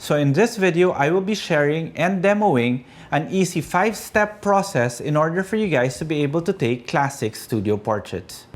So in this video, I will be sharing and demoing an easy 5-step process in order for you guys to be able to take classic studio portraits.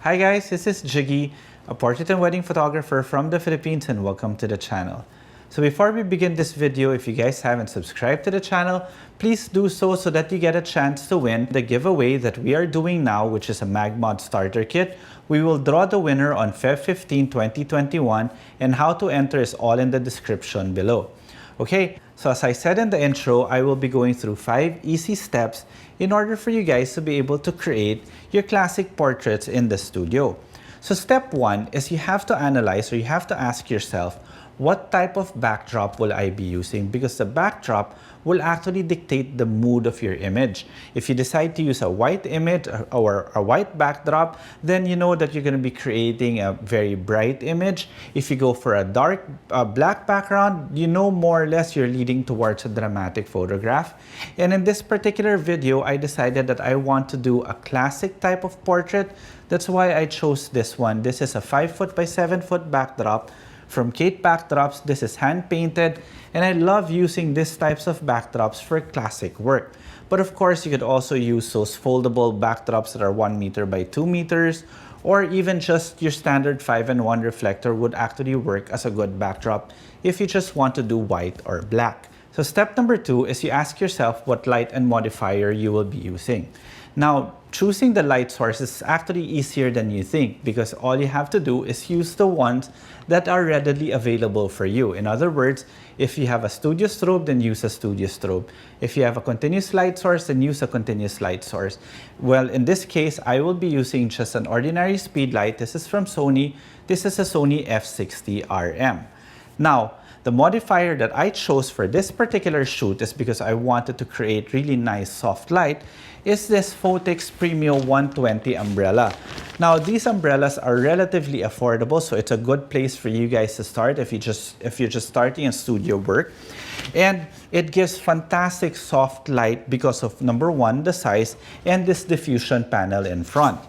Hi guys, this is Jiggie, a portrait and wedding photographer from the Philippines, and welcome to the channel. So before we begin this video, if you guys haven't subscribed to the channel, please do so that you get a chance to win the giveaway that we are doing now, which is a MagMod starter kit. We will draw the winner on Feb 15, 2021, and how to enter is all in the description below. Okay, so as I said in the intro, I will be going through 5 easy steps in order for you guys to be able to create your classic portraits in the studio. So step 1 is you have to analyze, or you have to ask yourself, what type of backdrop will I be using? Because the backdrop will actually dictate the mood of your image. If you decide to use a white image or a white backdrop, then you know that you're going to be creating a very bright image. If you go for a dark black background, you know more or less you're leading towards a dramatic photograph. And in this particular video, I decided that I want to do a classic type of portrait. That's why I chose this one. This is a 5' by 7' backdrop from Kate Backdrops. This is hand painted, and I love using these types of backdrops for classic work. But of course, you could also use those foldable backdrops that are 1 meter by 2 meters, or even just your standard 5-in-1 reflector would actually work as a good backdrop if you just want to do white or black. So step number 2 is you ask yourself what light and modifier you will be using. Now, choosing the light source is actually easier than you think, because all you have to do is use the ones that are readily available for you. In other words, if you have a studio strobe, then use a studio strobe. If you have a continuous light source, then use a continuous light source. Well, in this case, I will be using just an ordinary speed light. This is from Sony. This is a Sony f60RM. Now, the modifier that I chose for this particular shoot is because I wanted to create really nice soft light, is this Phottix Premium 120 umbrella. Now, these umbrellas are relatively affordable, so it's a good place for you guys to start if you're just starting in studio work. And it gives fantastic soft light because of, number 1, the size, and this diffusion panel in front.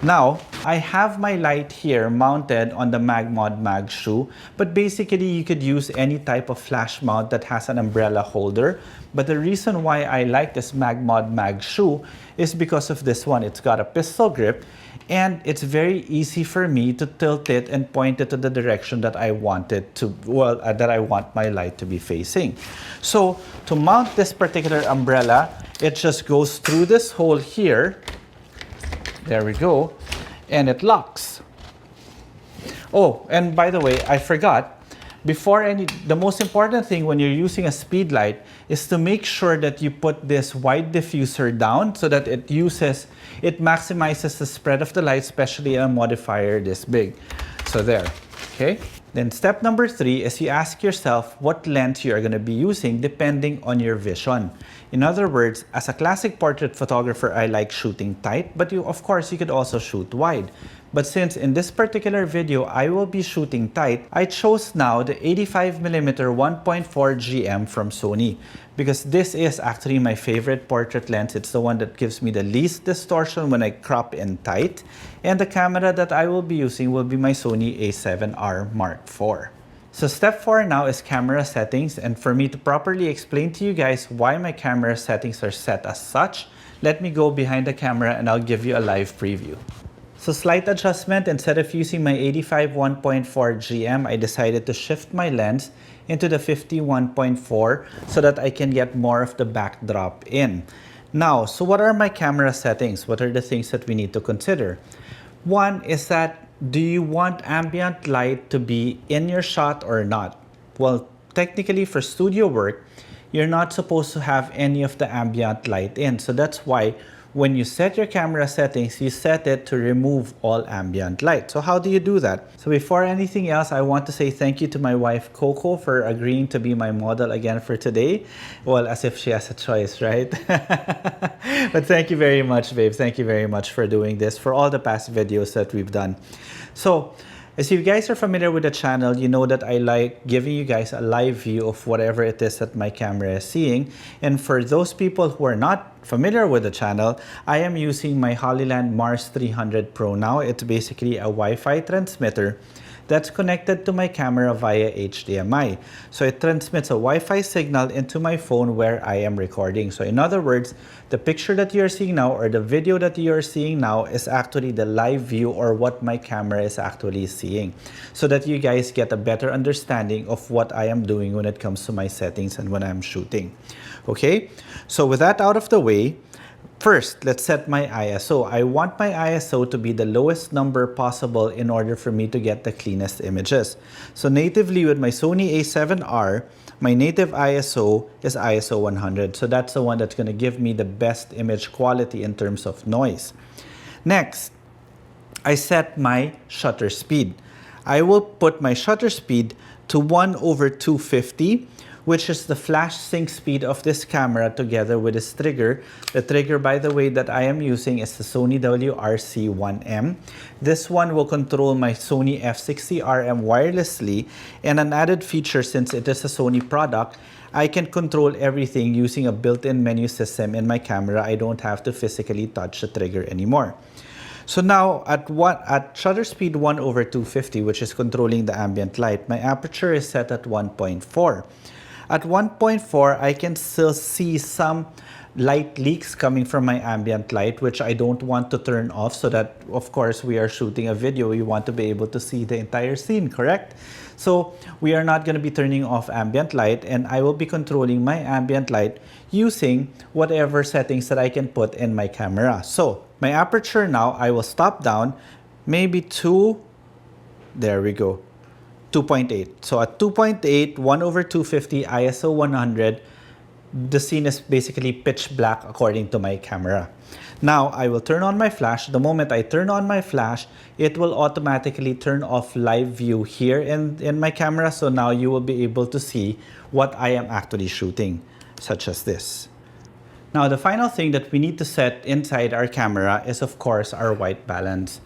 Now, I have my light here mounted on the MagMod mag shoe, but basically you could use any type of flash mount that has an umbrella holder. But the reason why I like this MagMod mag shoe is because of this one. It's got a pistol grip, and it's very easy for me to tilt it and point it to the direction that I want it to, that I want my light to be facing. So to mount this particular umbrella, it just goes through this hole here. There we go, and it locks. Oh, and by the way, I forgot, the most important thing when you're using a speed light is to make sure that you put this white diffuser down so that it maximizes the spread of the light, especially in a modifier this big. So there, okay? Then step number 3 is you ask yourself what lens you are going to be using depending on your vision. In other words, as a classic portrait photographer, I like shooting tight, but of course you could also shoot wide. But since in this particular video I will be shooting tight, I chose now the 85mm 1.4 GM from Sony, because this is actually my favorite portrait lens. It's the one that gives me the least distortion when I crop in tight. And the camera that I will be using will be my Sony a7R Mark IV. So step 4 now is camera settings, and for me to properly explain to you guys why my camera settings are set as such, let me go behind the camera and I'll give you a live preview. So slight adjustment, instead of using my 85 1.4 GM, I decided to shift my lens into the 50 1.4 so that I can get more of the backdrop in. Now, so what are my camera settings? What are the things that we need to consider? One is that, do you want ambient light to be in your shot or not? Well, technically for studio work, you're not supposed to have any of the ambient light in. So that's why when you set your camera settings, you set it to remove all ambient light. So how do you do that? So before anything else, I want to say thank you to my wife, Coco, for agreeing to be my model again for today. Well, as if she has a choice, right? But thank you very much, babe. Thank you very much for doing this, for all the past videos that we've done. So As you guys are familiar with the channel, you know that I like giving you guys a live view of whatever it is that my camera is seeing. And for those people who are not familiar with the channel, I am using my Hollyland Mars 300 Pro now. It's basically a Wi-Fi transmitter that's connected to my camera via HDMI. So it transmits a Wi-Fi signal into my phone where I am recording. So in other words, the picture that you're seeing now or the video that you're seeing now is actually the live view or what my camera is actually seeing, so that you guys get a better understanding of what I am doing when it comes to my settings and when I'm shooting. Okay, so with that out of the way, first, let's set my ISO. I want my ISO to be the lowest number possible in order for me to get the cleanest images. So natively with my Sony a7R, my native ISO is ISO 100. So that's the one that's going to give me the best image quality in terms of noise. Next, I set my shutter speed. I will put my shutter speed to 1/250, which is the flash sync speed of this camera together with this trigger. The trigger, by the way, that I am using is the Sony WRC1M. This one will control my Sony f60RM wirelessly, and an added feature, since it is a Sony product, I can control everything using a built-in menu system in my camera. I don't have to physically touch the trigger anymore. So now at shutter speed 1/250, which is controlling the ambient light, my aperture is set at 1.4. At 1.4, I can still see some light leaks coming from my ambient light, which I don't want to turn off, so that, of course, we are shooting a video. We want to be able to see the entire scene, correct? So we are not going to be turning off ambient light, and I will be controlling my ambient light using whatever settings that I can put in my camera. So my aperture now, I will stop down, maybe 2, there we go. 2.8. So at 2.8, 1/250, ISO 100, the scene is basically pitch black according to my camera. Now I will turn on my flash. The moment I turn on my flash, it will automatically turn off live view here in my camera. So now you will be able to see what I am actually shooting, such as this. Now the final thing that we need to set inside our camera is, of course, our white balance.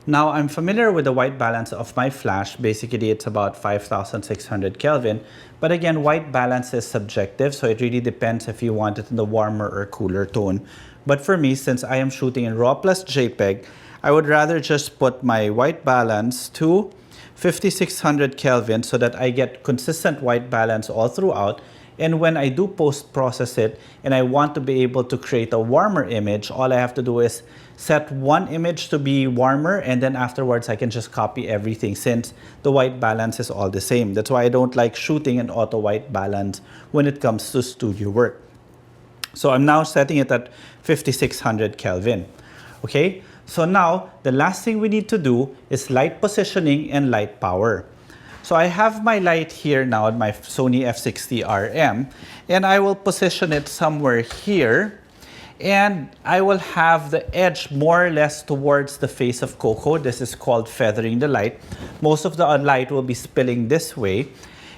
Now, I'm familiar with the white balance of my flash. Basically, it's about 5,600 Kelvin. But again, white balance is subjective, so it really depends if you want it in the warmer or cooler tone. But for me, since I am shooting in RAW plus JPEG, I would rather just put my white balance to 5,600 Kelvin so that I get consistent white balance all throughout. And when I do post-process it and I want to be able to create a warmer image, all I have to do is set one image to be warmer, and then afterwards I can just copy everything since the white balance is all the same. That's why I don't like shooting an auto white balance when it comes to studio work. So I'm now setting it at 5,600 Kelvin. Okay, so now the last thing we need to do is light positioning and light power. So I have my light here now at my Sony f60RM, and I will position it somewhere here, and I will have the edge more or less towards the face of Coco. This is called feathering the light. Most of the light will be spilling this way,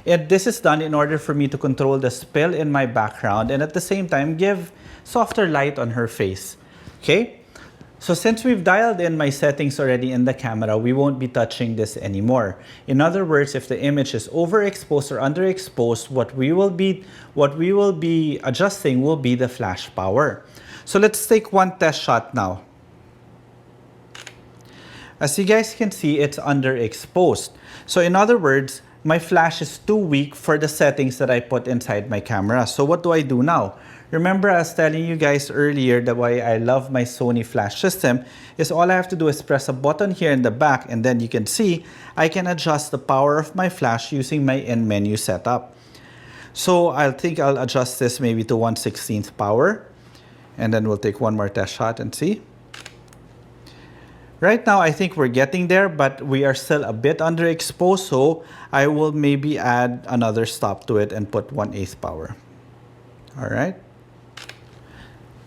and this is done in order for me to control the spill in my background and at the same time give softer light on her face. Okay? So since we've dialed in my settings already in the camera, we won't be touching this anymore. In other words, if the image is overexposed or underexposed, what we will be adjusting will be the flash power. So let's take one test shot now. As you guys can see, it's underexposed. So in other words, my flash is too weak for the settings that I put inside my camera. So what do I do now? Remember, I was telling you guys earlier that why I love my Sony flash system is all I have to do is press a button here in the back, and then you can see I can adjust the power of my flash using my in-menu setup. So I think I'll adjust this maybe to 1/16th power, and then we'll take one more test shot and see. Right now, I think we're getting there, but we are still a bit underexposed, so I will maybe add another stop to it and put 1/8 power. All right.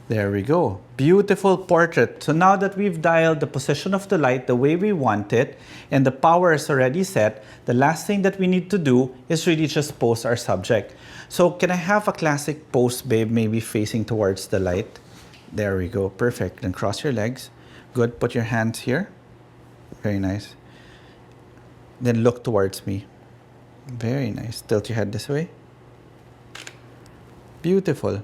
There we go. Beautiful portrait. So now that we've dialed the position of the light the way we want it and the power is already set, the last thing that we need to do is really just pose our subject. So can I have a classic pose, babe, maybe facing towards the light? There we go. Perfect. Then cross your legs. Good. Put your hands here. Very nice. Then look towards me. Very nice. Tilt your head this way. Beautiful.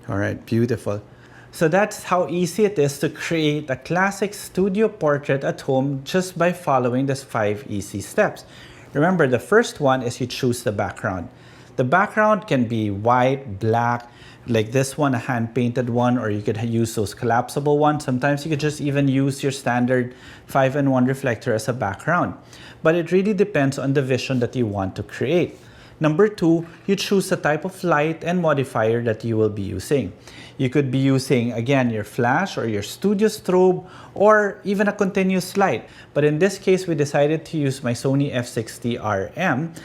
All right, beautiful. So that's how easy it is to create a classic studio portrait at home just by following these 5 easy steps. Remember, the first one is you choose the background. The background can be white, black, like this one, a hand-painted one, or you could use those collapsible ones. Sometimes you could just even use your standard 5-in-1 reflector as a background. But it really depends on the vision that you want to create. Number 2, you choose the type of light and modifier that you will be using. You could be using, again, your flash or your studio strobe or even a continuous light. But in this case, we decided to use my Sony f60RM.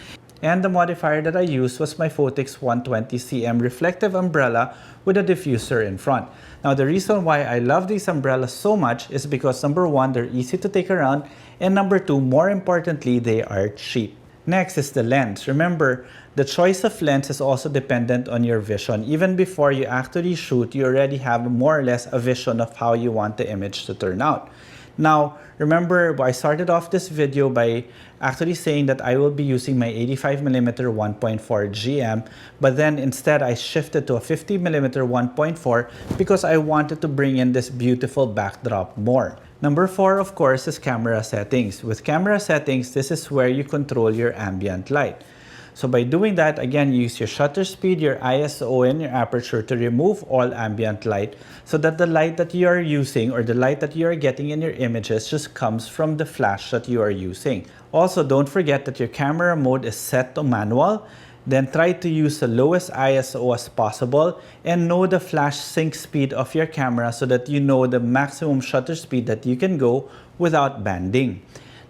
And the modifier that I used was my Phottix 120cm reflective umbrella with a diffuser in front. Now, the reason why I love these umbrellas so much is because number 1, they're easy to take around, and number 2, more importantly, they are cheap. Next is the lens. Remember, the choice of lens is also dependent on your vision. Even before you actually shoot, you already have more or less a vision of how you want the image to turn out. Now, remember, I started off this video by actually saying that I will be using my 85mm 1.4 GM, but then instead I shifted to a 50mm 1.4 because I wanted to bring in this beautiful backdrop more. Number 4, of course, is camera settings. With camera settings, this is where you control your ambient light. So by doing that, again, use your shutter speed, your ISO, and your aperture to remove all ambient light so that the light that you are using or the light that you are getting in your images just comes from the flash that you are using. Also, don't forget that your camera mode is set to manual. Then try to use the lowest ISO as possible and know the flash sync speed of your camera so that you know the maximum shutter speed that you can go without banding.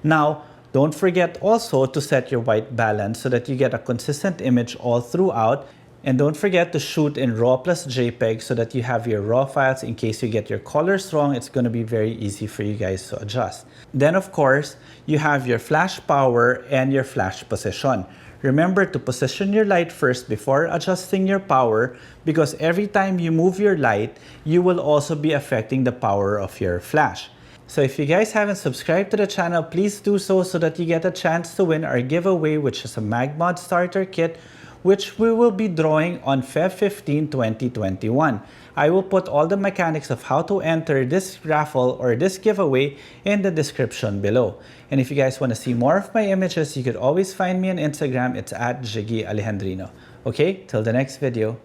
Now, don't forget also to set your white balance so that you get a consistent image all throughout. And don't forget to shoot in RAW plus JPEG so that you have your RAW files in case you get your colors wrong. It's going to be very easy for you guys to adjust. Then, of course, you have your flash power and your flash position. Remember to position your light first before adjusting your power because every time you move your light, you will also be affecting the power of your flash. So if you guys haven't subscribed to the channel, please do so that you get a chance to win our giveaway, which is a MagMod starter kit, which we will be drawing on Feb 15, 2021. I will put all the mechanics of how to enter this raffle or this giveaway in the description below. And if you guys want to see more of my images, you could always find me on Instagram. It's at Jiggie Alejandrino. Okay, till the next video.